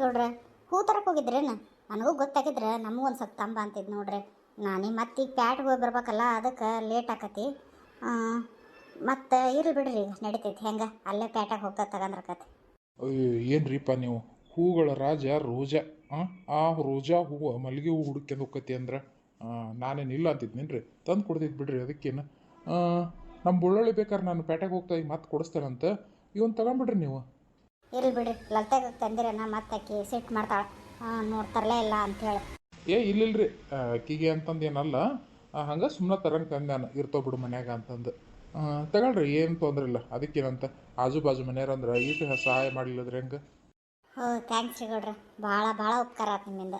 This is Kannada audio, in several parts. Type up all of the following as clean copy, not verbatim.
ಗೌಡ್ರ ಹೂ ತರಕ್ಕೆ ಹೋಗಿದ್ರೇನು? ನನಗೂ ಗೊತ್ತಾಗಿದ್ರೆ ನಮಗೂ ಒಂದು ಸ್ವಲ್ಪ ತಂಬ ಅಂತಿದ್ದು ನೋಡ್ರಿ. ನಾನೇ ಮತ್ತೆ ಈಗ ಪ್ಯಾಟ್ಗೆ ಹೋಗಿ ಬರ್ಬೇಕಲ್ಲ, ಅದಕ್ಕೆ ಲೇಟ್ ಆಕತಿ. ಮತ್ತು ಇರ್ಲಿ ಬಿಡ್ರಿ, ನಡಿತೈತಿ. ಹೆಂಗೆ ಅಲ್ಲೇ ಪ್ಯಾಟಾಗಿ ಹೋಗ್ತಾ ತಗಂದ್ರಕತಿ. ಏನ್ರಿಪ್ಪ ನೀವು ಹೂಗಳ ರಾಜ ರೋಜಾ. ಆ ರೋಜಾ ಹೂವು ಮಲ್ಲಿಗೆ ಹೂವು ಹುಡುಕ್ಯಂದು ಹೋಗತಿ ಅಂದ್ರೆ ನಾನೇನು ಇಲ್ಲ ಅಂತಿದ್ನೇನ್ರಿ, ತಂದು ಕೊಡ್ತಿದ್ದು ಬಿಡ್ರಿ. ಅದಕ್ಕೇನು ನಮ್ಮ ಬುಳ್ಳೊಳ್ಳಿ ಬೇಕಾದ್ರೆ ನಾನು ಪೇಟೆಗೆ ಹೋಗ್ತಾ ಈಗ ಮತ್ತೆ ಕೊಡಿಸ್ತೇನಂತ, ಇವನ್ ತಗೊಂಬಿಡ್ರಿ ನೀವು. ಇರ್ಲಿ ಬಿಡ್ರಿ, ಲಲ್ತಾಗ ತಂದಿರನ ಮತ್ತೆ ಆಕಿ ಸಿಟ್ಟು ಮಾಡ್ತಾಳೆ, ನೋಡ್ತಾರಲೇ ಇಲ್ಲ ಅಂಥೇಳಿ. ಇಲ್ಲಿಲ್ರಿ, ಅಕ್ಕಿಗೆ ಅಂತಂದು ಏನಲ್ಲ, ಹಂಗೆ ಸುಮ್ಮನೆ ತರಂಗೆ ತಂದಾನ, ಇರ್ತೋ ಬಿಡು ಮನ್ಯಾಗ ಅಂತಂದು. ತಗೊಳ್ರಿ, ಏನು ತೊಂದ್ರೆ ಇಲ್ಲ. ಅದಕ್ಕೇನಂತ ಆಜು ಬಾಜು ಮನೆಯವ್ರಂದ್ರೆ ಈಟು ಸಹಾಯ ಮಾಡಲಿಲ್ಲದ್ರೆ ಹೆಂಗೆ? ಥ್ಯಾಂಕ್ಸ್ ರೀ ಗೌಡ್ರ, ಭಾಳ ಭಾಳ ಉಪಕಾರ ಆಯ್ತು ನಿಮ್ಮಿಂದ.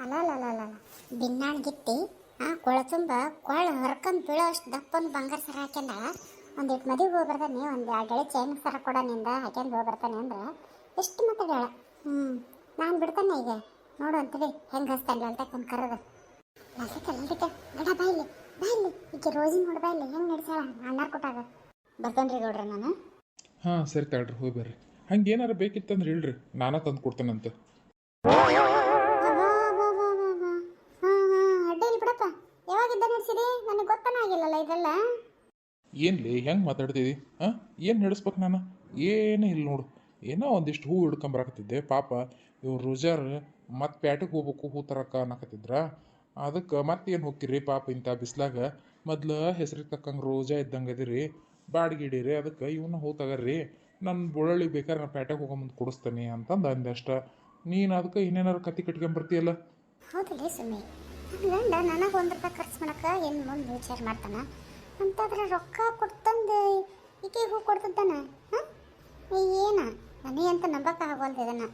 ಅಲ್ಲ ಬಿನ್ನಾಣ ಗಿತ್ತಿ ಕೊಳ ತುಂಬ ಕೊಳ ಹೊರ್ಕೊಂಡು ಬೀಳೋ ಅಷ್ಟು ದಪ್ಪನ ಬಂಗಾರ ಸರ ಹಾಕ್ಯಂದಾಳ. ಒಂದಿಟ್ಟು ಮದುವೆ ಹೋಗಿ ಬರ್ತಾನೆ, ಒಂದು 2 ಎಳೆ ಚೈನ್ ಸರ ಕೊಡ ನಿಂದ ಹಾಕ್ಯಂದು ಹೋಗಿ ಬರ್ತಾನೆ ಅಂದ್ರೆ ಎಷ್ಟು ಮಾತಾಡ್ಯಾಳ. ನಾನು ಬಿಡ್ತಾನೆ ಈಗ, ನೋಡು ಅಂತೇಳಿ ಹೆಂಗೆ ಹಸ್ತಾನೆ ಅಲ್ತಕ್ಕಂದು ಕರೆದು. ಲಲಿತ ಗಡ ಬಾಯಿಲಿ ಈಗ ರೋಜಿ ನೋಡಿ ಬಾಯಿಲಿ ಹೆಂಗೆ ನಡ್ಸಾಳ ಅಣ್ಣಾರ್ ಕೊಟ್ಟಾಗ. ಬರ್ತಾನೆ ರೀ ಗೌಡ್ರ ನಾನು. ಸರಿ ತಗೊಳ್ರಿ, ಹೋಗಿ ಬರ್ರಿ. ಹಂಗೆ ಏನಾರು ಬೇಕಿತ್ತಂದ್ರೆ ಹೇಳ್ರಿ, ನಾನೇ ತಂದು ಕೊಡ್ತೇನಂತೆ. ಅಡ್ಡಿಲ್ಲ ಬಿಡಪ್ಪ, ಯಾವಾಗಿದ್ದ ನಡೆಸಿದಿ? ನನಗೆ ಗೊತ್ತನೇ ಆಗಿಲ್ಲಲ್ಲ ಇದೆಲ್ಲ. ಏನ್ಲಿ ಹೆಂಗೆ ಮಾತಾಡ್ತಿದ್ದಿ? ಏನು ನಡೆಸ್ಬೇಕು ನಾನು? ಏನೂ ಇಲ್ಲ ನೋಡು, ಏನೋ ಒಂದಿಷ್ಟು ಹೂ ಹಿಡ್ಕೊಂಬರಾಕತ್ತಿದ್ದೆ. ಪಾಪ ಇವ್ರು ರೋಜಾರ್ ಮತ್ತೆ ಪ್ಯಾಟಿಗೆ ಹೋಗ್ಬೇಕು ಹೂ ತರಕ ಅನ್ನಕತ್ತಿದ್ರ. ಅದಕ್ಕೆ ಮತ್ತೇನು ಹೋಗ್ತಿರಿ ಪಾಪ ಇಂಥ ಬಿಸ್ಲಾಗ? ಮೊದ್ಲು ಹೆಸ್ರಿಗೆ ತಕ್ಕಂಗೆ ರೋಜಾ ಇದ್ದಂಗೆ ಅದಿರಿ, ಬಾಡಿಗಿಡೀರಿ. ಅದಕ್ಕೆ ಇವನ್ನ ಹೂ ತಗರ್ರಿ, ನನ್ನ ಬುಳ್ಳಳ್ಳಿ ಬೇಕಾದ್ರೆ ನಾನು ಪ್ಯಾಟೆಗೆ ಹೋಗೋ ಮುಂದೆ ಕೊಡಿಸ್ತೀನಿ ಅಂತಂದು ಅಂದೆ ಅಷ್ಟ. ನೀನು ಅದಕ್ಕೆ ಇನ್ನೇನಾರು ಕತ್ತಿ ಕಟ್ಕೊಂಬರ್ತೀಯಲ್ಲ. ಹೌದಲ್ಲ ಸುಮ್ಮನೆ ಗಂಡ ನನಗೆ 1 ರೂಪಾಯಿ ಖರ್ಚು ಮಾಡಕ್ಕೆ ಏನು ಮುಂದೆ ವಿಚಾರ ಮಾಡ್ತಾನೆ ಅಂತಾದ್ರೆ ರೊಕ್ಕ ಕೊಡ್ತಂದು ಈಕೆ ಹೂ ಕೊಡ್ತಿದ್ದಾನ. ಏನ ನನಗೆ ಅಂತ ನಂಬಕ್ಕೆ ಆಗೋಲ್ದು ಇದನ್ನು.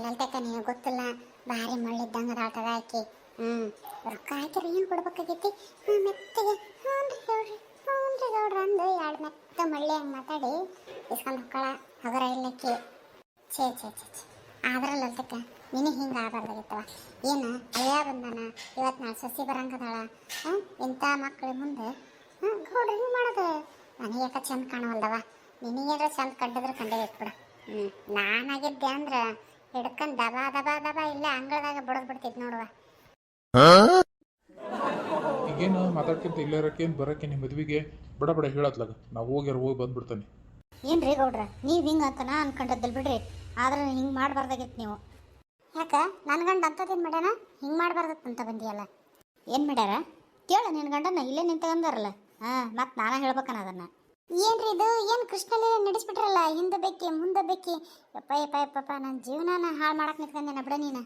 ಲಲಿತಕ್ಕ ನೀನು ಗೊತ್ತಿಲ್ಲ, ಭಾರಿ ಮಳ್ಳಿದ್ದಂಗೆ ಅದಾಳ್ತದ ಆಕಿ. ರೊಕ್ಕ ಹಾಕಿದ್ರೆ ಏನು ಕೊಡ್ಬೇಕಾಗೈತಿ? ಮೆತ್ತಗೆ ಹ್ಞೂ ರೀ ಗೌಡ್ರ ಅಂದು 2 ಮೆತ್ತ ಮಳ್ಳಿ ಹಂಗೆ ಮಾತಾಡಿ ಇಸ್ಕೊಂಡು ಹೊಕ್ಕಳ ಹಗರ ಇಲ್ಲಕ್ಕಿ. ಛೇ ಆದ್ರೆ ಲಲಿತಕ್ಕ ನಿನಗೆ ಹಿಂಗೆ ಆಗಬಾರ್ದಾಗಿತ್ತವ. ಏನು ಹಳೆಯ ಬಂದಾನ, ಇವತ್ತು ನಾಳೆ ಸಸಿ ಬರಂಗದಾಳ. ಇಂಥ ಮಕ್ಕಳ ಮುಂದೆ ಗೌಡ್ರ ಹಿಂಗೆ ಮಾಡೋದು ನನಗೆ ಯಾಕೆ ಚಂದ ಕಾಣವಲ್ದವ. ನಿನಗೇನಾರ ಚಂದ ಕಂಡಿದ್ರೆ ಕಂಡೇ ಇಟ್ಬಿಡ. ನಾನಾಗಿದ್ದೆ ಅಂದ್ರೆ ಹಿಡ್ಕೊಂಡು ದಬಾ ಇಲ್ಲ ಅಂಗಳದಾಗ ಬಡದ್ ಬಿಡ್ತಿದ್ ನೋಡುವ. ಈಗೇನು ಮಾತಾಡ್ಕೊಂತ ಇಲ್ಲರಕ್ಕೇನು ಬರೋಕೆ ನಿಮ್ಮ ಮದುವೆಗೆ ಬಡ ಹೇಳತ್ಲಾಗ ನಾವು ಹೋಗಿ ಬಂದ್ಬಿಡ್ತಾನೆ. ಏನ್ರಿ ಗೌಡ್ರ ನೀವು ಹಿಂಗೆ ಅಂತ ನಾ ಅನ್ಕೊಂಡದ್ದಲ್ ಬಿಡ್ರಿ. ಆದ್ರೆ ಹಿಂಗೆ ಮಾಡಬಾರ್ದಾಗಿತ್ತು ನೀವು. ಯಾಕ ನನ್ನ ಗಂಡ ಅಂಥದ್ದೇನು ಮಾಡ್ಯಾನ? ಹಿಂಗೆ ಮಾಡಬಾರ್ದತ್ತಂತ ಬಂದಿಯಲ್ಲ. ಏನು ಮಾಡ್ಯಾರ ಕೇಳ ನಿನ್ನ ಗಂಡನ ಇಲ್ಲೇ ನಿಂತಗಂದಾರಲ್ಲ. ಮತ್ತೆ ನಾನೇ ಹೇಳ್ಬೇಕನ ಅದನ್ನು. ಏನ್ರಿ ಇದು? ಏನು ಕೃಷ್ಣಲೇ ನಡೆಸ್ಬಿಟ್ರಲ್ಲ, ಹಿಂದೆ ಬೇಕಿ ಮುಂದೆ ಬೇಕಿ. ಯಪ್ಪ ನನ್ನ ಜೀವನನ ಹಾಳು ಮಾಡಕ್ಕೆ ನಿಂತ್ಕೊಂಡೇನ ಬಿಡ ನೀನು.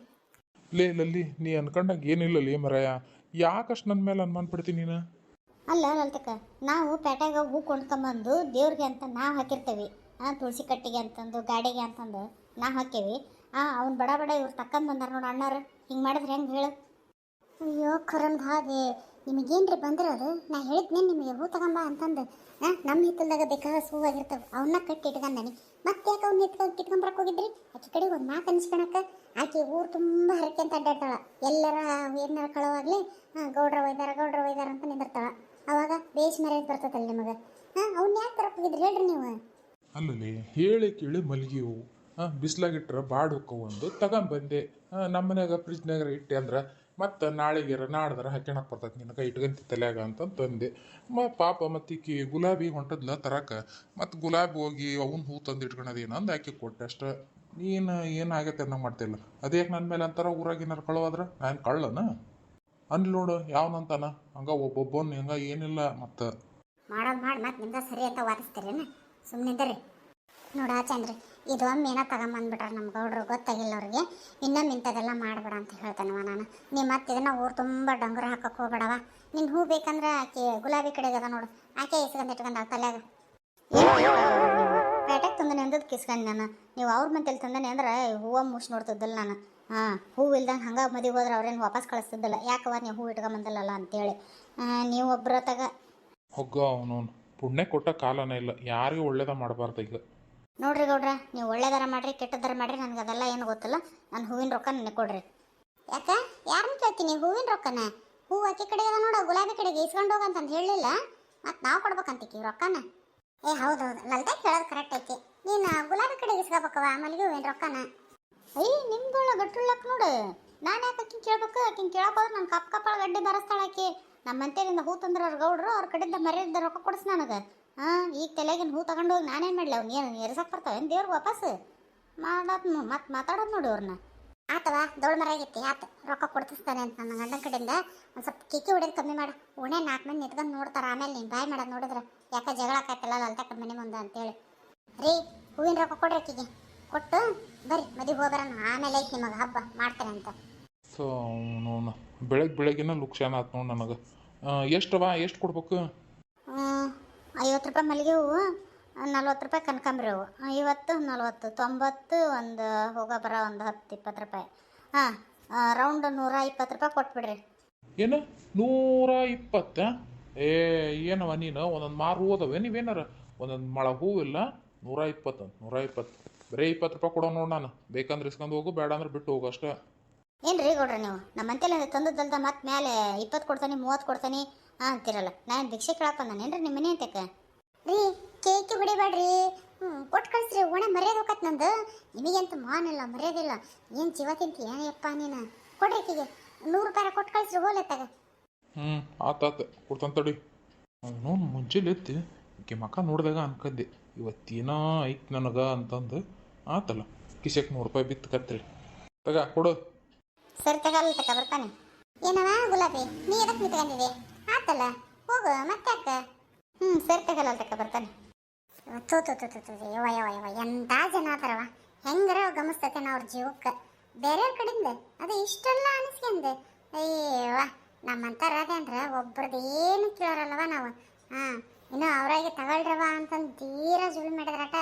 ಲಲ್ಲಿ ನೀ ಅನ್ಕೊಂಡಾಗ ಏನಿಲ್ಲಲ್ಲಿ ಮರಯ, ಯಾಕಷ್ಟು ನನ್ನ ಮೇಲೆ ಅನುಮಾನ ಪಡ್ತೀನಿ ನೀನು? ಅಲ್ಲ ಲಲಿತಕ್ಕ, ನಾವು ಪೇಟೆಗೆ ಹೂ ಕೊಂಡ್ಕೊಂಬಂದು ದೇವ್ರಿಗೆ ಅಂತ ನಾವು ಹಾಕಿರ್ತೇವೆ. ತುಳಸಿ ಕಟ್ಟಿಗೆ ಅಂತಂದು ಗಾಡಿಗೆ ಅಂತಂದು ನಾವು ಹಾಕೇವಿ. ಅವ್ನು ಬಡ ಇವ್ರು ತಕ್ಕಂದು ಬಂದಾರ ನೋಡು ಅಣ್ಣಾರು. ಹಿಂಗೆ ಮಾಡಿದ್ರೆ ಹೆಂಗೆ ಹೇಳು? ಅಯ್ಯೋ ಖರಂದು ಹಾಗೆ ನಿಮಗೇನ್ರಿ ಬಂದಿರೋದು? ನಾ ಹೇಳಿದ್ನೇನು ನಿಮಗೆ ಹೂ ತಗೊಂಬ ಅಂತಂದು. ನಮ್ಮ ಹಿತ್ತಲ್ದಾಗ ಬೇಕಾದ ಹೂವಾಗಿರ್ತವೆ, ಅವನ್ನ ಕಟ್ಟಿ ಇಟ್ಕೊಂಡಾನೆ. ಮತ್ತೆ ಯಾಕೆ ಅವ್ನ ಕಿತ್ಕೊಂಬರಕ್ಕೆ ಹೋಗಿದ್ರಿ? ಆಕೆ ಕಡೆಗೆ ಒಂದು ಮಾತು ಅನ್ಸ್ಕೊಳಕ್ಕೆ. ಆಕೆ ಊರು ತುಂಬ ಹರಕೆ ಅಂತ ಅಡ್ಡಾಡ್ತಾಳ. ಎಲ್ಲರ ಏನಾರ ಕಳವಾಗಲಿ ಗೌಡ್ರ ಒಯ್ದಾರ ಅಂತ ನಿಂದಿರ್ತಾಳ. ಅವಾಗ ಬೇಸ್ ಮರ್ಯಾದೆ ಬರ್ತದಲ್ಲ ನಿಮಗೆ. ಅವ್ನ ಯಾಕೆ ತರಕ್ಕೆ ಹೋಗಿದ್ರಿ ಹೇಳ್ರಿ ನೀವು? ಅಲ್ಲಲ್ಲಿ ಹೇಳಿ ಕೇಳಿ ಮಲ್ಗಿ ಹೂವು ಬಿಸ್ಲಾಗಿಟ್ರೆ ಬಾಡ್ ಹೋಕ್ಕವು ಒಂದು ತಗೊಂಬಂದೆ. ನಮ್ಮ ಮನ್ಯಾಗ ಫ್ರಿಜ್ನಾಗ ಇಟ್ಟೆ ಅಂದ್ರೆ ಮತ್ತು ನಾಳೆಗೆರ ನಾಡ್ದಾರ ಹಾಕ್ಯಣಕ್ಕೆ ಬರ್ತೈತೆ ನಿನಗೆ ಇಟ್ಕೊಂತಿ ತಲೆಯಾಗ ಅಂತಂದು ಪಾಪ ಮತ್ತೀಕಿ ಗುಲಾಬಿ ಹೊಂಟದ್ಲ ತರಕ. ಮತ್ತು ಗುಲಾಬಿ ಹೋಗಿ ಅವ್ನ ಹೂ ತಂದು ಇಟ್ಕೊಳೋದೇನು ಅಂದು ಆಕೆ ಕೊಟ್ಟೆ ಅಷ್ಟ. ನೀನು ಏನಾಗೈತೆ ಅನ್ನೋ ಮಾಡ್ತಿಲ್ಲ. ಅದೇಕೆ ನನ್ನ ಮೇಲೆ ಅಂತಾರ ಊರಾಗಿನಾರು ಕಳವಾದ್ರೆ ನಾನು ಕಳ್ಳನ ಅನ್ಲಿ ನೋಡು ಯಾವನಂತಾನ ಹಂಗೆ ಒಬ್ಬೊಬ್ಬನ ಹಂಗೆ ಏನಿಲ್ಲ. ಮತ್ತು ಮಾಡಿ ಮತ್ತೆ ನಿಮ್ಗೆ ಸರಿ ಅಂತ ವಾದಿಸ್ತೀರೇನು? ಸುಮ್ಮನಿದ್ದರಿ ನೋಡ ಚಂದ್ರಿ, ಇದು ಒಮ್ಮೆ ಏನೋ ತಗೊಂಬಂದ್ಬಿಟ್ರೆ ನಮ್ಮ ಗೌಡ್ರು ಗೊತ್ತಾಗಿಲ್ಲ ಅವ್ರಿಗೆ. ಇನ್ನೊಮ್ಮೆ ಇಂಥದ್ದೆಲ್ಲ ಮಾಡಬೇಡ ಅಂತ ಹೇಳ್ತಾನವ ನಾನು. ನೀ ಮತ್ತೆ ಇದನ್ನು ಊರು ತುಂಬ ಡಂಗುರ ಹಾಕಕ್ಕೆ ಹೋಗ್ಬೇಡವ. ನಿನ್ನ ಹೂ ಬೇಕಂದ್ರೆ ಆಕೆ ಗುಲಾಬಿ ಕಡೆಗೆ ಅದ ನೋಡು, ಆಕೆ ಇಸ್ಕೊಂಡು ತಲೆಯಾಗ. ಪೇಟೆಗೆ ತಂದನೆ ಅಂದದ್ದು ಕಿಸ್ಕೊಂಡು ನಾನು. ನೀವು ಅವ್ರ ಮಂತಲ್ಲಿ ತಂದನೆ ಅಂದ್ರೆ ಹೂವು ಮುಸ್ ನೋಡ್ತಿದ್ದಲ್ಲ ನಾನು. ಹೂವು ಇಲ್ದಂಗೆ ಹಂಗೆ ಮದುವೆ ಹೋದ್ರೆ ಅವ್ರೇನು ವಾಪಸ್ ಕಳಿಸ್ತಿದ್ದಲ್ಲ. ಯಾಕವ ನೀವು ಹೂ ಇಟ್ಕೊಂಬಂದಲ್ಲ ಅಂತೇಳಿ ನೀವು ಒಬ್ಬರ ತಗ ಹೊಗ್ಗ ಅವನು ಪುಣ್ಯ ಕೊಟ್ಟ ಕಾಲನೇ ಇಲ್ಲ, ಯಾರಿಗೂ ಒಳ್ಳೇದ ಮಾಡಬಾರ್ದು. ಈಗ ನೋಡ್ರಿ ಗೌಡ್ರ, ನೀವು ಒಳ್ಳೆದಾರ ಮಾಡ್ರಿ ಕೆಟ್ಟದಾರ ಮಾಡ್ರಿ, ನನಗೆ ಅದೆಲ್ಲ ಏನು ಗೊತ್ತಿಲ್ಲ. ನಾನು ಹೂವಿನ ರೊಕ್ಕ ನನಗೆ ಕೊಡ್ರಿ. ಯಾಕೆ ಯಾರನ್ನ ಕೇಳ್ತೀನಿ? ಹೂವಿನ ರೊಕ್ಕನ? ಹೂ ಆಕೆ ಕಡೆಗೆ ಅದ ನೋಡು, ಗುಲಾಬಿ ಕಡೆಗೆ ಇಸ್ಕೊಂಡು ಹೋಗಂತಂದು ಹೇಳಲಿಲ್ಲ. ಮತ್ತು ನಾವು ಕೊಡ್ಬೇಕಂತೀವಿ ರೊಕ್ಕನ? ಹೌದೌದು ಲಲಿತಾ ಹೇಳೋದು ಕರೆಕ್ಟ್ ಐತಿ. ನೀನು ಗುಲಾಬಿ ಕಡೆಗೆ ಇಸ್ಕೋಬೇಕವ ಮಲ್ಲಿಗೆ ಹೂವಿನ ರೊಕ್ಕನ. ಅಯ್ಯ ನಿಮ್ದೊಳ ಗಟ್ಟುಳ್ಳಕ್ ನೋಡು. ನಾನು ಯಾಕೆ ಆಕಿನ ಕೇಳ್ಬೇಕು? ಆಕಿನ ಕೇಳಕ್ಕೆ ಹೋದ್ರೆ ನನ್ನ ಕಪ್ಪಳ ಗಡ್ಡೆ ಬರಸ್ತಾಳೆ ಆಕಿ. ನಮ್ಮ ಮಂತ್ಯಾಗಿಂದ ಹೂ ತಂದ್ರೆ ಅವ್ರ ಗೌಡ್ರು ಅವ್ರ ಕಡೆಯಿಂದ ಮರ್ಯಾದ ರೊಕ್ಕ ಕೊಡಿಸ್ ನನಗೆ. ಈಗ ತಲೆಗಿನ ಹೂ ತಗೊಂಡು ಹೋಗಿ ನಾನೇನು ಮಾಡಲಿ? ಅವ್ನು ಏನು ಎರ್ಸಕ್ಕೆ ಬರ್ತಾವೆ ಏನು ದೇವ್ರಿಗೆ ವಾಪಸ್ ಮಾಡೋದು? ಮತ್ತೆ ಮಾತಾಡೋದು ನೋಡಿ ಅವ್ರನ್ನ. ಆತವಾ ದೊಡ್ಡ ಮರ ಆಗೈತಿ, ಆತ ರೊಕ್ಕ ಕೊಡ್ತಿಸ್ತಾನೆ ಅಂತ ನನ್ನ ಗಂಡನ ಕಡೆಯಿಂದ ಒಂದು ಸ್ವಲ್ಪ ಕಿಕ್ಕಿ ಹೊಡೆದು ಕಮ್ಮಿ ಮಾಡು. ಓಣೆ 4 ಮಂದಿ ನಿಂತ್ಕೊಂಡು ನೋಡ್ತಾರೆ, ಆಮೇಲೆ ನೀನು ಬಾಯ್ ಮಾಡೋದು ನೋಡಿದ್ರೆ ಯಾಕೆ ಜಗಳ ಆಕಾಯ್ತಲ್ಲ ಅಲ್ತಕ್ಕ ಮನೆ ಮುಂದೆ ಅಂತೇಳಿ. ರೀ ಹೂವಿನ ರೊಕ್ಕ ಕೊಡ್ರಿ ಆಕಿಗೆ, ಕೊಟ್ಟು ಬರ್ರಿ ಮದುವೆ ಹೋಗ್ಬರೋಣ, ಆಮೇಲೆ ಐತಿ ನಿಮಗೆ ಹಬ್ಬ ಮಾಡ್ತೇನೆ ಅಂತ. ಸೊ ಅವನು ಬೆಳಗ್ಗಿನ ಲುಕ್ಷಾನ ಆತು ನೋಡಿ ನನಗೆ. ಎಷ್ಟು ಕೊಡ್ಬೇಕು? 50 ರೂಪಾಯಿ ಮಲ್ಲಿಗೆ ಹೂವು, 40 ರೂಪಾಯಿ ಕನಕಾಂಬರಿ ಹೂವು. 50 40 90, ಒಂದು ಹೋಗೋ ಬರೋ ಒಂದು 10 20 ರೂಪಾಯಿ. ರೌಂಡ್ 120 ರೂಪಾಯಿ ಕೊಟ್ಬಿಡ್ರಿ. ಏನು 120? ಏನವ ನೀನು ಒಂದೊಂದು ಮಾರು ಹೂ ಅದಾವೆ ನೀವೇನಾರ ಒಂದೊಂದು ಮಳ ಹೂವಿಲ್ಲ 120 120 ಬರೀ 20 ರೂಪಾಯಿ ಕೊಡೋ ನೋಡಿ. ನಾನು ಬೇಕಂದ್ರೆ ಇಸ್ಕೊಂಡು ಹೋಗು, ಬೇಡ ಅಂದ್ರೆ ಬಿಟ್ಟು ಹೋಗು ಅಷ್ಟೇ. ಏನು ರೀ ಗೌಡ್ರ ನೀವು ನಮ್ಮ ಅಂತೆಲ್ಲ ತಂದದ್ದಲ್ದ ಮತ್ತೆ ಮೇಲೆ 20 ಕೊಡ್ತಾನೆ 30 ಕೊಡ್ತಾನೆ ಅಂತಿರಲ್ಲ. ನಾನು ಭಿಕ್ಷೆ ಕೇಳಕ್ಕೆ ಬಂದಾನೇನ್ರಿ ನಿಮ್ಮ ಮನೆ ಅಂತಕ್ಕೆ? ರೀ ಕೇಕಿ ಹೊಡಿಬೇಡ್ರಿ, ಕೊಟ್ಟು ಕಳಿಸ್ರಿ, ಒಣ ಮರ್ಯಾದೆ ಹೋಗತ್ ನಂದು. ನಿಮಗೆಂತ ಮಾನಿಲ್ಲ ಮರ್ಯಾದಿಲ್ಲ, ಏನು ಜೀವ ತಿಂತಿ ಏನಪ್ಪ ನೀನು? ಕೊಡ್ರಿ ಆಕಿಗೆ 100 ರೂಪಾಯಿ ಕೊಟ್ಟು ಕಳಿಸ್ರಿ ಹೋಲತ್ತಾಗ. ಆತಾತ ಕೊಡ್ತಾನೆ ತಡಿ. ಅವನು ಮುಂಚೆಲಿ ಎತ್ತಿ ಈಕೆ ಮಕ್ಕ ನೋಡಿದಾಗ ಅನ್ಕಂದೆ ಇವತ್ತೇನೋ ಐತೆ ನನಗೆ ಅಂತಂದು. ಆತಲ್ಲ ಕಿಸೆಕ್ 100 ರೂಪಾಯಿ ಬಿತ್ತು ಕತ್ತರಿ ತಗ ಕೊಡು. ಸರಿ ತಗಲ್ಲ ತಕ ಬರ್ತಾನೆ. ಏನವ ಗುಲಾಬಿ ನೀ ಎದಕ್ಕೆ ನಿಂತ್ಕೊಂಡಿದೆ? ಆತಲ್ಲ ಹೋಗು ಮತ್ತೆ ಯಾಕೆ? ಸರಿ ತಗಲ್ಲ ತಕ ಬರ್ತಾನೆ. ತೋ ತೋ ತೋ ತೋ ಯವ ಯವ ಯವ ಎಂಥ ಜನ ಆತಾರವ, ಹೆಂಗಾರ ಗಮನಿಸ್ತೇನೆ ಅವ್ರ ಜೀವಕ್ಕೆ ಬೇರೆಯವ್ರ ಕಡೆಯಿಂದ ಅದು ಇಷ್ಟೆಲ್ಲ ಅನಿಸ್ಕೊಂಡೆ. ಅಯ್ಯವ ನಮ್ಮಂತಾರ ಅದೇ ಅಂದ್ರೆ ಒಬ್ರದ್ದು ಏನು ಕೇಳೋರಲ್ವ ನಾವು. ಇನ್ನು ಅವ್ರಾಗೆ ತಗೊಳ್ರವ ಅಂತಂದು ತೀರಾ ಜುಳು ಮಾಡಿದ್ರಾಟ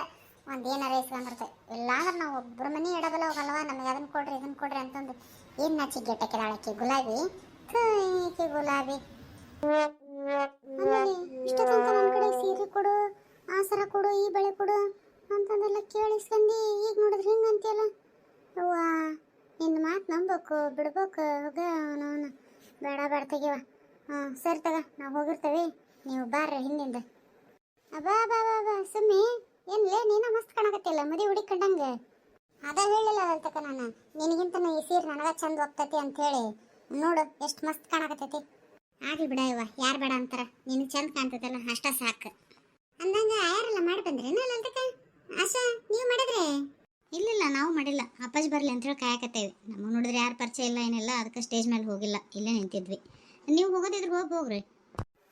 ಒಂದು ಏನಾರ ಇಸ್ಕೊಂಡಿರ್ತೇವೆ. ಇಲ್ಲಾಂದ್ರೆ ನಾವು ಒಬ್ಬರ ಮನೆ ಇಡೋದಲ್ಲ ಹೋಗಲ್ವ, ನಮಗೆ ಅದನ್ನು ಕೊಡ್ರಿ ಇದನ್ನು ಕೊಡ್ರಿ ಅಂತಂದು ಏನು ನಾಚಿ ಗೆಟ್ಟಕ್ಕಿದಾಳಕ್ಕೆ ಗುಲಾಬಿ. ಕೈಕೆ ಗುಲಾಬಿ ಆಮೇಲೆ ಇಷ್ಟೊತ್ತಂತ ನನ್ನ ಕಡೆ ಸೀರೆ ಕೊಡು, ಆ ಸರ ಕೊಡು, ಈ ಬಳೆ ಕೊಡು ಅಂತಂದೆಲ್ಲ ಕೇಳಿಸ್ಕೊಂಡು ಈಗ ನೋಡಿದ್ರೆ ಹಿಂಗೆ ಅಂತೀಯಲ್ಲ. ಅವ್ವ ನಿನ್ನ ಮಾತು ನಂಬೇಕು ಬಿಡ್ಬೇಕು ಹೋಗ ಅವನವನು. ಬೇಡ ಬೇಡ ತೆಗಿವ. ಸರಿ ತಗ ನಾವು ಹೋಗಿರ್ತೇವೆ, ನೀವು ಬಾರ್ರಿ ಹಿಂದಿಂದ. ಅಬ್ಬಾ ಬಾ ಬಾ ಬಾ ಸುಮ್ಮಿ ಏನ್ಲೇ ನೀನ ಮಸ್ತ್ ಕಾಣಕತ್ತಿಲ್ಲ ಮದುವೆ ಹುಡುಕಂಡಂಗೆ. ಅದ ಹೇಳಿಲ್ಲ ತಕ ನಾನು ನಿನಗಿಂತ ಈ ಸೀರೆ ನನಗೆ ಚಂದ ಹೋಗ್ತೈತಿ ಅಂಥೇಳಿ. ನೋಡು ಎಷ್ಟು ಮಸ್ತ್ ಕಾಣಕತ್ತೈತಿ. ಆಗ್ಲಿ ಬಿಡ ಇವ ಯಾರು ಬೇಡ ಅಂತಾರ, ನಿನಗೆ ಚಂದ ಕಾಣ್ತೈತಲ್ಲ ಅಷ್ಟ ಸಾಕು ಅಂದಂಗೆ. ಆಯಾರೆಲ್ಲ ಮಾಡಿ ಬಂದ್ರೇನ ಅಲ್ತಕ? ಆಶಾ ನೀವು ಮಾಡಿದ್ರೆ? ಇಲ್ಲ ನಾವು ಮಾಡಿಲ್ಲ, ಅಪ್ಪಾಜಿ ಬರಲಿ ಅಂತೇಳಿ ಕಾಯಕತ್ತೇವೆ. ನಮಗೆ ನೋಡಿದ್ರೆ ಯಾರು ಪರಿಚಯ ಇಲ್ಲ ಏನಿಲ್ಲ, ಅದಕ್ಕೆ ಸ್ಟೇಜ್ ಮೇಲೆ ಹೋಗಿಲ್ಲ, ಇಲ್ಲೇ ನಿಂತಿದ್ವಿ. ನೀವು ಹೋಗೋದಿದ್ರೆ ಹೋಗ್ರಿ.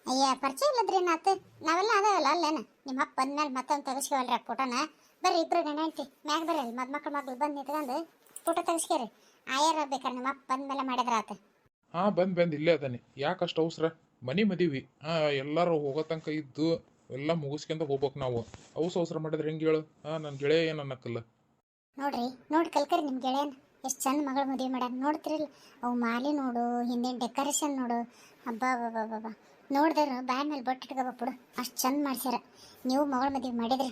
ಅಯ್ಯ ಪರಿಚಯ ಇಲ್ಲದ್ರಿ ನಾತು ನಾವೆಲ್ಲ ಅದಾವಲ್ಲ ಅಲ್ಲೇನ. ನಿಮ್ಮ ಅಪ್ಪ ಬಂದ್ಮೇಲೆ ಮತ್ತೊಂದು ತೆಗಿಸ್ಕೊಳ್ರಿ ಫೋಟೋನ. ಬರ್ರಿ ಇಬ್ರು ಗಂಡ ಹೆಂಡ್ತಿ ಮ್ಯಾಗ ಬರ್ರಿ, ಮಕ್ಳು ಬಂದು ನಿಂತ್ಕೊಂಡು ಫೋಟೋ ತೆಗಿಸ್ಕೇರಿ. ಆಯಾರ ಬೇಕಾರೆ ನಿಮ್ಮ ಅಪ್ಪ ಬಂದ್ಮೇಲೆ ಮಾಡಿದ್ರ ಆತ. ಬಂದು ಇಲ್ಲೇ ಅದಾನೆ. ಯಾಕಷ್ಟು ಅವಸರ? ಮದುವೆ ಎಲ್ಲರೂ ಹೋಗೋ ತನಕ ಇದ್ದು ಎಲ್ಲ ಮುಗಿಸ್ಕೊಂಡ ಹೋಗ್ಬೇಕು ನಾವು. ಅವಸರ ಮಾಡಿದ್ರೆ ಹೆಂಗೆ ಹೇಳು? ನನ್ನ ಗೆಳೆಯ ಏನು ಅನ್ನಕ್ಕಲ್ಲ. ನೋಡಿ ಕಲ್ಕರಿ ನಿಮ್ಮ ಗೆಳೆಯನ ಎಷ್ಟು ಚಂದ ಮಗಳು ಮದುವೆ ಮಾಡ್ಯಾರ ನೋಡ್ತಿರಲ್ಲ. ಅವು ಮಾಲಿ ನೋಡು, ಹಿಂದಿನ ಡೆಕೋರೇಷನ್ ನೋಡು, ಹಬ್ಬಾ ಬಾಬಾ ಬಾಬಾ ನೋಡಿದ್ರೆ ಬಾಯ ಮೇಲೆ ಬೊಟ್ಟು ಇಟ್ಕೋಬೇಕು ಅಷ್ಟು ಚಂದ ಮಾಡ್ಸ್ಯಾರ. ನೀವು ಮಗಳ ಮದುವೆ ಮಾಡಿದ್ರಿ,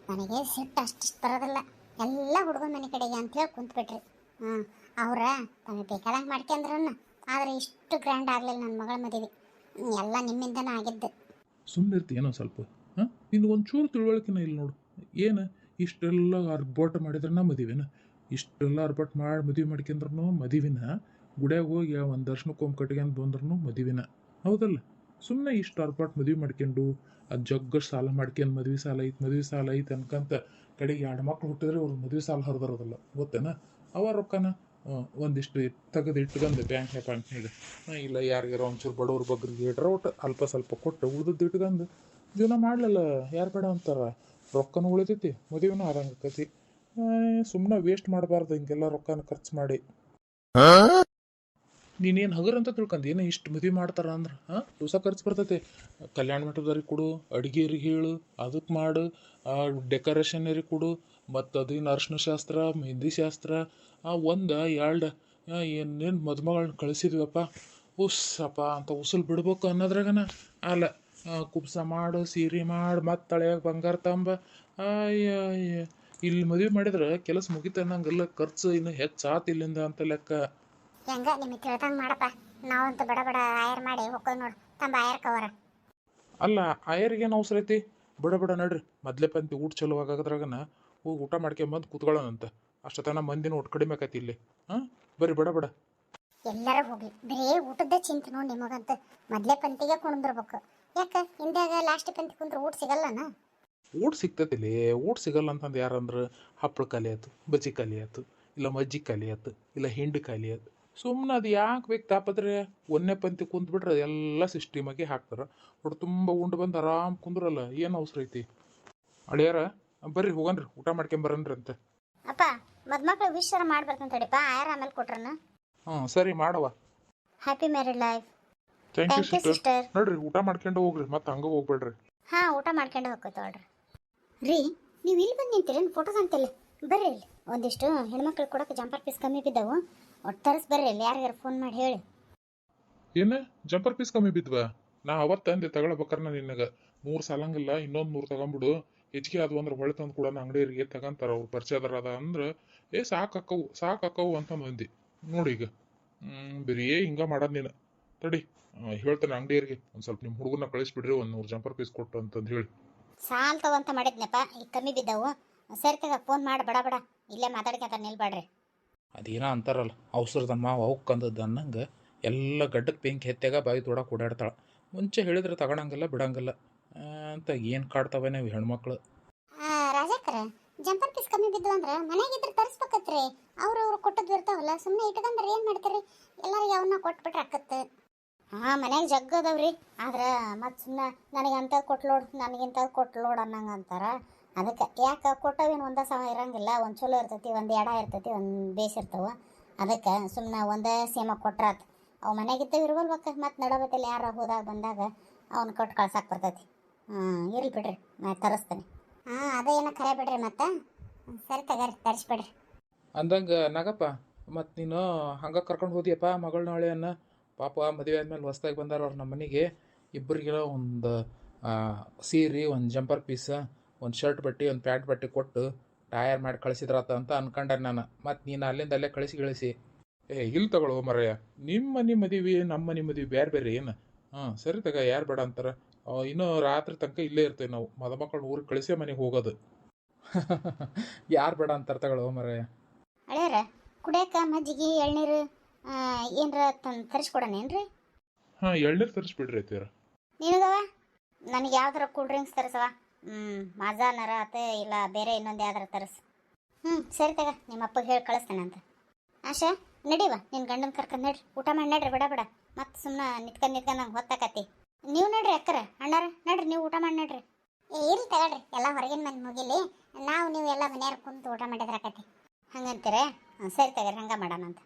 ನನಗೆ ಸಿಟ್ಟು ಅಷ್ಟಿಷ್ಟು ಬರೋದಿಲ್ಲ. ಎಲ್ಲ ಹುಡುಗನ ಮನೆ ಕಡೆಗೆ ಅಂತೇಳಿ ಕುಂತ್ಬಿಟ್ರಿ. ಅವ್ರ ತಮಗೆ ಬೇಕಾದಂಗೆ ಮಾಡ್ಕೊಂಡ್ರನ್ನ. ಆದರೆ ಇಷ್ಟು ಗ್ರ್ಯಾಂಡ್ ಆಗಲಿಲ್ಲ ನನ್ನ ಮಗಳ ಮದುವೆ, ಎಲ್ಲ ನಿಮ್ಮಿಂದನೇ ಆಗಿದ್ದು. ಸುಮ್ಮನೆ ಇರ್ತಿ ಏನೋ ಸ್ವಲ್ಪ. ಇನ್ನು ಒಂಚೂರು ತಿಳುವಳಿಕೆನ ಇಲ್ಲ ನೋಡು. ಏನು ಇಷ್ಟೆಲ್ಲ ಅರ್ಬಾಟ ಮಾಡಿದ್ರನ ಮದುವೆನ? ಇಷ್ಟೆಲ್ಲ ಅರ್ಬಾಟ ಮಾಡಿ ಮದುವೆ ಮಾಡ್ಕೊಂಡ್ರು ಮದುವೆನ? ಗುಡಿಯಾಗ ಹೋಗಿ ಒಂದು ದರ್ಶನಕ್ಕೊಮ್ಮೆ ಕಟ್ಕೊಂಡು ಬಂದ್ರೂ ಮದುವೆನ? ಹೌದಲ್ಲ? ಸುಮ್ಮನೆ ಇಷ್ಟು ಅರ್ಬಾಟ ಮದುವೆ ಮಾಡ್ಕೊಂಡು ಅದು ಜಗ್ಗಷ್ಟು ಸಾಲ ಮಾಡ್ಕೊಂಡು ಮದುವೆ ಸಾಲ ಐತೆ ಅನ್ಕಂತ ಕಡೆಗೆ 2 ಮಕ್ಳು ಹುಟ್ಟಿದ್ರೆ ಅವ್ರ ಮದುವೆ ಸಾಲ ಹರಿದಿರೋದಿಲ್ಲ ಗೊತ್ತೇನ? ಅವ ರೊಕ್ಕನ ಒಂದಿಷ್ಟು ತೆಗೆದು ಇಟ್ಕೊಂಡು ಬ್ಯಾಂಕ್ನಾಗ ಇಲ್ಲ ಯಾರಿಗಾರ ಒಂಚೂರು ಬಡವ್ರ ಬಗ್ಗರಿಗೆ ಇಟ್ರೆ ಒಟ್ಟು ಅಲ್ಪ ಸ್ವಲ್ಪ ಕೊಟ್ಟು ಉಳ್ದದ್ದು ಇಟ್ಕೊಂಡು ಜೀವನ ಮಾಡಲಿಲ್ಲ. ಯಾರು ಬೇಡ ಅಂತಾರ? ರೊಕ್ಕನೂ ಉಳಿತೈತಿ, ಮದುವೆನೂ ಆದಂಗೆ ಆಕೈತಿ. ಸುಮ್ಮನೆ ವೇಸ್ಟ್ ಮಾಡಬಾರ್ದು ಹಿಂಗೆಲ್ಲ ರೊಕ್ಕನ ಖರ್ಚು ಮಾಡಿ. ನೀನೇನು ಹಗರ್ ಅಂತ ತಿಳ್ಕೊಂಡು ಏನೋ ಇಷ್ಟು ಮದುವೆ ಮಾಡ್ತಾರ ಅಂದ್ರೆ ದಿವಸ ಖರ್ಚು ಬರ್ತೈತೆ. ಕಲ್ಯಾಣ ಮಂಟಪದವ್ರಿಗೆ ಕೊಡು, ಅಡುಗೆಯರಿಗೆ ಹೇಳು, ಅದಕ್ಕೆ ಮಾಡು, ಡೆಕೋರೇಷನರಿಗೆ ಕೊಡು, ಮತ್ತು ಅದೇನು ಅರ್ಶಿನ ಶಾಸ್ತ್ರ ಮೆಹಂದಿ ಶಾಸ್ತ್ರ 1 2 ಏನೇನು ಮದುಮಗಳನ್ನ ಕಳಿಸಿದ್ವಪ್ಪ. ಉಸ್ಸಪ್ಪ ಅಂತ ಉಸುಲು ಬಿಡ್ಬೇಕು ಅನ್ನೋದ್ರಾಗನ ಅಲ್ಲ. ಕುಬ್ಸ ಮಾಡು, ಸೀರೆ ಮಾಡು, ಮತ್ತು ತಳೆಯಾಗ ಬಂಗಾರ ತಂಬ. ಅಯ್ಯ ಇಲ್ಲಿ ಮದುವೆ ಮಾಡಿದ್ರೆ ಕೆಲಸ ಮುಗಿತ ಅನ್ನಂಗೆಲ್ಲ ಖರ್ಚು ಇನ್ನು ಹೆಚ್ಚಾತು ಇಲ್ಲಿಂದ ಅಂತ ಲೆಕ್ಕ. ಹೆಂಗ ನಿಮಗೆ ತಿಳ್ದಂಗೆ ಮಾಡಪ್ಪ, ನಾವಂತೂ ಬಡ ಆಯರ್ ಮಾಡಿ ಹೋಗೋದು ನೋಡು ತಂಬ ಆಯರ್ ಕವರ. ಅಲ್ಲ ಆಯರಿಗೇನು ಅವಸರ ಐತಿ? ಬಡ ನಡ್ರಿ ಮೊದಲೇ ಪಂತಿ ಊಟ ಚಲೋ ಆಗೋದ್ರಾಗನ ಹೋಗಿ ಊಟ ಮಾಡ್ಕೊಂಬಂದು ಕೂತ್ಕೊಳ್ಳೋಣಂತ. ಅಷ್ಟೊತ್ತನ ಮಂದಿನ ಒಟ್ಟು ಕಡಿಮೆ ಆಕತಿ ಇಲ್ಲಿ. ಹಾಂ ಬರ್ರಿ ಬಡ ಬಡ. ಎಲ್ಲರ ಹೋಗ್ಲಿ ಬರೇ ಊಟದ ಚಿಂತೆ ನೋಡಿ ನಿಮಗಂತ ಮೊದಲೇ ಪಂತಿಗೆ ಕುಣಿದಿರ್ಬೇಕು. ಯಾಕೆ ಹಿಂದ್ಯಾಗ ಲಾಸ್ಟ್ ಪಂತಿ ಕುಂದ್ರೆ ಊಟ ಸಿಗಲ್ಲನ? ಊಟ ಸಿಗ್ತೈತಿಲಿ. ಊಟ ಸಿಗಲ್ಲ ಅಂತಂದು ಯಾರಂದ್ರೆ ಹಪ್ಪಳ ಖಾಲಿ ಆಯ್ತು, ಬಜ್ಜಿ ಖಾಲಿ ಆಯ್ತು, ಇಲ್ಲ ಮಜ್ಜಿ ಖಾಲಿ ಆಯ್ತು, ಇಲ್ಲ ಹಿಂಡಿ ಖಾಲಿ ಆಯ್ತು. ಸುಮ್ಮನೆ ಅದು ಯಾಕೆ ಬೇಕು ತಾಪದ್ರೆ ಒಂದನೇ ಪಂತಿ ಕುಂತ್ಬಿಟ್ರೆ ಎಲ್ಲ ಸಿಸ್ಟಮಾಗಿ ಹಾಕ್ತಾರೆ. ಹೊಟ್ಟು ತುಂಬ ಉಂಡು ಬಂದು ಆರಾಮ್ ಕುಂದ್ರಲ್ಲ, ಏನು ಅವಸರ ಐತಿ? ಅಳಿಯಾರ ಬರ್ರಿ ಹೋಗನ್ರಿ, ಊಟ ಮಾಡ್ಕೊಂಬರನ್ರಿ ಅಂತ. ಅಪ್ಪ ಮದ್ಮಕ್ಳು ವಿಶ್ವಾರ ಮಾಡ್ಬರ್ತಂತ ತಡಿಪ್ಪ, ಆಯಾರ ಆಮೇಲೆ ಕೊಟ್ರನ. ಹಾಂ ಸರಿ ಮಾಡವ. Happy married life. Thank you thank you sister. Sister. ನೋಡ್ರಿ ಊಟ ಮಾಡ್ಕೊಂಡು ಹೋಗ್ರಿ, ಮತ್ತೆ ಹಂಗೆ ಹೋಗ್ಬೇಡ್ರಿ. ಹಾಂ ಊಟ ಮಾಡ್ಕೊಂಡು ಹೋಗ್ಕೋತೋಳ್ರಿ. ರೀ ನೀವು ಇಲ್ಲಿ ಬಂದು ನಿಂತೀರೇನು ಫೋಟೋ ಕಾಣ್ತಿಲ್ಲ? ಬರ್ರಿ ಇಲ್ಲಿ ಒಂದಿಷ್ಟು ಹೆಣ್ಮಕ್ಳು ಕೊಡೋಕೆ ಜಂಪರ್ ಪೀಸ್ ಕಮ್ಮಿ ಬಿದ್ದವು, ಒಟ್ಟು ತರಿಸಿ ಬರ್ರಿ ಇಲ್ಲಿ, ಯಾರಿಗಾರು ಫೋನ್ ಮಾಡಿ ಹೇಳಿ. ಏನು ಜಂಪರ್ ಪೀಸ್ ಕಮ್ಮಿ ಬಿದ್ವಾ? ನಾ ಅವತ್ತು ಅಂದೆ ತಗೊಳ್ಬೇಕಾರೆ ನಿನಗೆ 100 ಸಾಲಂಗಿಲ್ಲ, ಇನ್ನೊಂದು 100 ತಗೊಂಬಿಡು, ಹೆಚ್ಚಿಗೆ ಅದು ಅಂದ್ರೆ ಹೊಳೆ ತಂದು ಕೂಡ ಅಂಗಡಿಯರಿಗೆ ತಗೊಂತಾರ ಅವ್ರು ಪರಿಚಯದಾರ ಅದ ಅಂದ್ರೆ ಸಾಕಕ್ಕವು ಅಂತಂದು ಅಂದು ನೋಡಿ. ಈಗ ಬರೀ ಹಿಂಗೆ ಮಾಡೋದು ನೀನು. ತಡಿ ಹೇಳ್ತಾನೆ ಅಂಗಡಿಯರಿಗೆ ಒಂದು ಸ್ವಲ್ಪ ನಿಮ್ಮ ಹುಡುಗನ ಕಳಿಸ್ಬಿಡ್ರಿ, ಒಂದು 100 ಜಂಪರ್ ಪೀಸ್ ಕೊಟ್ಟು ಅಂತಂದು ಹೇಳಿ. ಸಾಲ್ ತಗೊಂತ ಮಾಡಿದ್ನಪ್ಪ, ಈಗ ಕಮ್ಮಿ ಬಿದ್ದವು. ಸರಿ ತಗ ಫೋನ್ ಮಾಡಿ ಬಡ ಬಡ, ಇಲ್ಲೇ ಮಾತಾಡ್ಕೊಂತ ನಿಲ್ಬೇಡ್ರಿ. ಅದೇನೋ ಅಂತಾರಲ್ಲ, ಅವಸರದ ಮಾವು ಅವಕ್ಕಂದದ್ದು ಅನ್ನಂಗೆ ಎಲ್ಲ ಗಡ್ಡಕ್ಕೆ ಬೆಂಕಿ ಹೆತ್ತಾಗ ಬಾಯಿ ತೊಡಕ್ಕೆ ಓಡಾಡ್ತಾಳೆ. ಮುಂಚೆ ಹೇಳಿದ್ರೆ ತಗೊಳಂಗಿಲ್ಲ ಬಿಡಂಗಿಲ್ಲ ಅಂತ ಏನು ಕಾಡ್ತವೆ ನಾವು ಹೆಣ್ಮಕ್ಳು. ರಾಜಾಕರ ಜಂಪರ್ ಪೀಸ್ ಕಮ್ಮಿ ಬಿದ್ದು ಅಂದ್ರೆ ಮನೆಗಿದ್ರೆ ತರಿಸ್ಬೇಕತ್ರಿ. ಅವ್ರು ಕೊಟ್ಟದ್ದು ಇರ್ತಾವಲ್ಲ, ಸುಮ್ಮನೆ ಇಟ್ಕೊಂಡ್ರೆ ಏನು ಮಾಡ್ತಾರೆ? ಎಲ್ಲರಿಗೆ ಅವನ್ನ ಕೊಟ್ಬಿಟ್ರೆ ಆಕತ್ತೆ. ಹಾಂ ಮನ್ಯಾಗ ಜಗ್ಗ ಅದಾವ್ರಿ, ಆದ್ರೆ ಮತ್ತು ಸುಮ್ಮನೆ ನನಗೆ ಅಂಥದ್ದು ಕೊಟ್ಲೋಡು, ನನಗಿಂಥದ್ದು ಕೊಟ್ಲೋಡು ಅನ್ನಂಗೆ ಅಂತಾರೆ. ಅದಕ್ಕೆ ಯಾಕೆ ಕೊಟ್ಟವೇನು ಒಂದೇ ಸಮ ಇರಂಗಿಲ್ಲ, ಒಂದು ಚಲೋ ಇರ್ತೈತಿ, ಒಂದು ಎಡ ಇರ್ತೈತಿ, ಒಂದು ಬೇಸ್ ಇರ್ತಾವೆ. ಅದಕ್ಕೆ ಸುಮ್ಮನೆ ಒಂದೇ ಸೇಮ ಕೊಟ್ರಾತು. ಅವು ಮನೆಗಿದ್ದವು ಇರುವಲ್ವಕ್ಕ, ಮತ್ತು ನಡಬತ್ತಲ್ಲಿ ಯಾರು ಹೋದಾಗ ಬಂದಾಗ ಅವ್ನು ಕೊಟ್ಟು ಕಳ್ಸಕ್ಕೆ ಬರ್ತೈತಿ. ಇರ್ಲಿ ಬಿಡ್ರಿ, ನಾ ತರಿಸ್ತೇನೆ. ಹಾಂ ಅದೇನೋ ಖರೆ ಬಿಡ್ರಿ, ಮತ್ತೆ ಸರಿ ತಗರಿ ತರಿಸ್ಬಿಡ್ರಿ ಅಂದಂಗೆ ನಾಗಪ್ಪ. ಮತ್ತು ನೀನು ಹಂಗೆ ಕರ್ಕೊಂಡು ಹೋದಿಯಪ್ಪ ಮಗಳನ್ನ ಹಳೆಯನ್ನ. ಪಾಪ ಮದುವೆ ಆದಮೇಲೆ ಹೊಸ್ದಾಗಿ ಬಂದಾರ ಅವ್ರು ನಮ್ಮ ಮನೆಗೆ. ಇಬ್ಬರಿಗೆಲ್ಲ ಒಂದು ಸೀರೆ, ಒಂದು ಜಂಪರ್ ಪೀಸ, ಒಂದು ಶರ್ಟ್ ಬಟ್ಟೆ, ಒಂದು ಪ್ಯಾಂಟ್ ಬಟ್ಟೆ ಕೊಟ್ಟು ಟಯರ್ ಮಾಡಿ ಕಳಿಸಿದ್ರಾತ ಅಂತ ಅನ್ಕೊಂಡೆ ನಾನು. ಮತ್ತು ನೀನು ಅಲ್ಲಿಂದ ಅಲ್ಲೇ ಕಳಿಸಿ ಇಲ್ಲಿ ತಗೊಳ್ಳೋ ಮರಯ್ಯ, ನಿಮ್ಮ ಮನೆ ಮದುವೆ ನಮ್ಮ ಮನೆ ಮದುವೆ ಬೇರೆ ಬೇರೆ ಏನು? ಹಾಂ ಸರಿ ತಗ, ಯಾರು ಬೇಡ ಅಂತಾರೆ? ಇನ್ನೂ ರಾತ್ರಿ ತನಕ ಇಲ್ಲೇ ಇರ್ತೇವೆ ನಾವು, ಮದುಮಕ್ಕಳನ್ನ ಊರಿಗೆ ಕಳಿಸೇ ಮನೆಗೆ ಹೋಗೋದು. ಯಾರು ಬೇಡ ಅಂತಾರೆ ತಗೊಳ್ಳೋ ಮರಯ್ಯ. ಹಳೆಯರ ಕುಡಿಯಕ್ಕೆ ಮಜ್ಜಿಗೆ ಎಳ್ನೀರು ಏನರ ತರಿಸ್ಕೊಡೋಣೇನ್ರಿ? ಹಾಂ ಎಳ್ನೀರು ತರಿಸ್ಬಿಡ್ರಿ ಐತೀರ. ನಿನಗವ ನನಗೆ ಯಾವ್ದಾರ ಕೂಲ್ ಡ್ರಿಂಕ್ಸ್ ತರಿಸವ. ಮಾಜಾನರ ಆತ, ಇಲ್ಲ ಬೇರೆ ಇನ್ನೊಂದು ಯಾವ್ದಾರ ತರಿಸು. ಸರಿ ತಗ, ನಿಮ್ಮ ಅಪ್ಪಗೆ ಹೇಳಿ ಕಳಿಸ್ತೇನೆ ಅಂತ. ಆಶಾ ನಡೀವ, ನಿನ್ನ ಗಂಡನ ಕರ್ಕೊಂಡು ನಡ್ರಿ, ಊಟ ಮಾಡಿ ನಡ್ರಿ ಬಡ ಬಡ. ಮತ್ತು ಸುಮ್ಮನೆ ನಿತ್ಕೊಂಡು ನಂಗೆ ಹೊತ್ತಾಕತಿ. ನೀವು ನಡ್ರಿ ಅಕ್ಕರ ಅಣ್ಣಾರ ನಡ್ರಿ, ನೀವು ಊಟ ಮಾಡಿ ನಡ್ರಿ. ಇರ್ಲಿ ತಗೊಳ್ರಿ, ಎಲ್ಲ ಹೊರಗಿನ ಮನೆ ಮುಗಿಲಿ, ನಾವು ನೀವು ಎಲ್ಲ ಮನೆಯವ್ರು ಕುಂತು ಊಟ ಮಾಡಿದ್ರಾಕತಿ. ಹಂಗಂತೀರ? ಸರಿ ತಗೋರಿ, ಹಂಗೆ ಮಾಡೋಣ ಅಂತ.